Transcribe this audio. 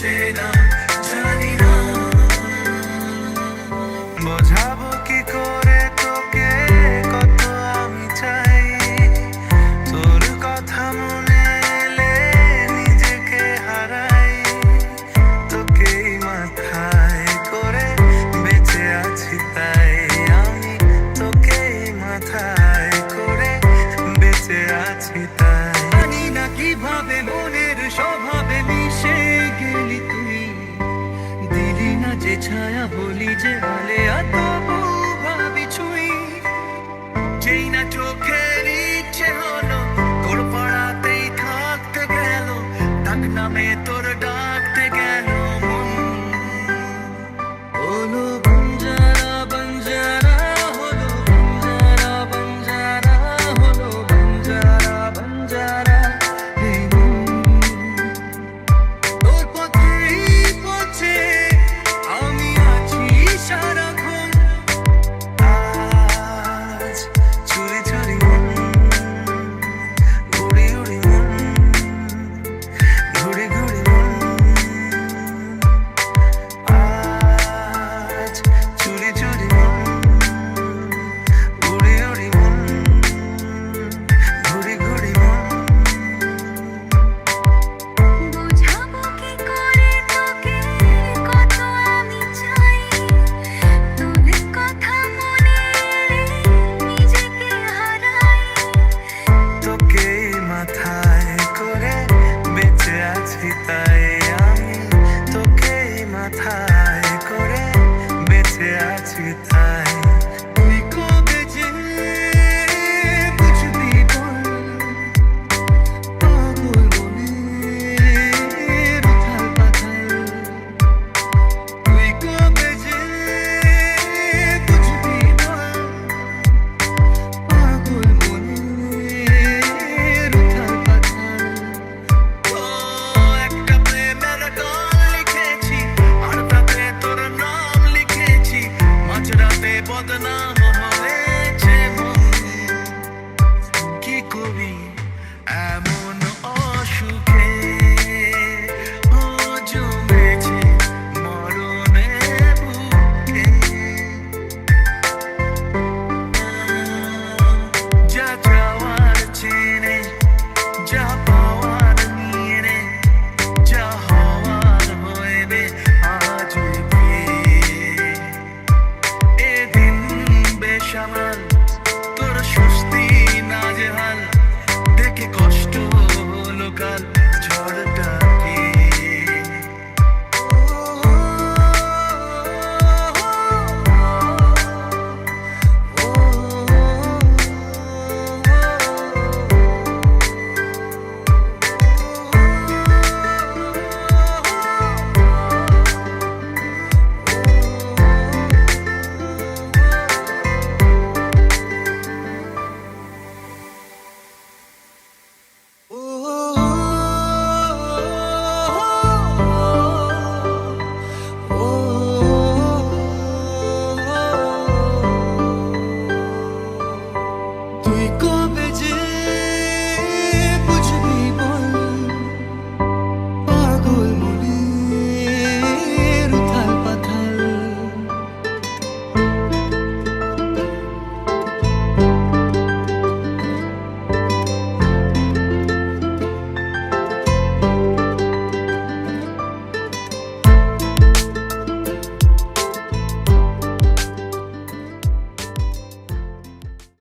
বুঝে না, জানি না বোঝাবো কি করে তোকে কত আমি চাই। তোর কথা মনে এলে নিজেকে হারাই, তোকেই মাথায় করে বেঁচে আছি তাই। আমি তোকেই মাথায় করে বেঁচে আছি তাই। জানি না কিভাবে মনের স্বভাবে মিশে গেলি তুই, দিলি না যে ছায়া বলি যে আলে তবু ভাবি ছুই। যেই না চোখের ইচ্ছে হলো তোর পড়াতেই থাকতে গেল, ডাক নামে তোর ডাকতে গেল মন। হলো বঞ্জারা বঞ্জারা, হলো বঞ্জারা বঞ্জারা, হলো বঞ্জারা বঞ্জারা এই মন। তোর পথেই পথে আমি আছি সারাক্ষণ। আজ চুরি চুরি মন, উড়ি উড়ি মন, ঘুরি ঘুরি মন। আজ চুরি চুরি মন, উড়ি উড়ি মন, ঘুরি ঘুরি মন। বোঝাবো কি করে তোকে কত আমি চাই। তোর কথা মনে এলে নিজেকে হারাই, তোকেই মাথায় করে বেঁচে আছি তাই। আমি তোকেই মাথায়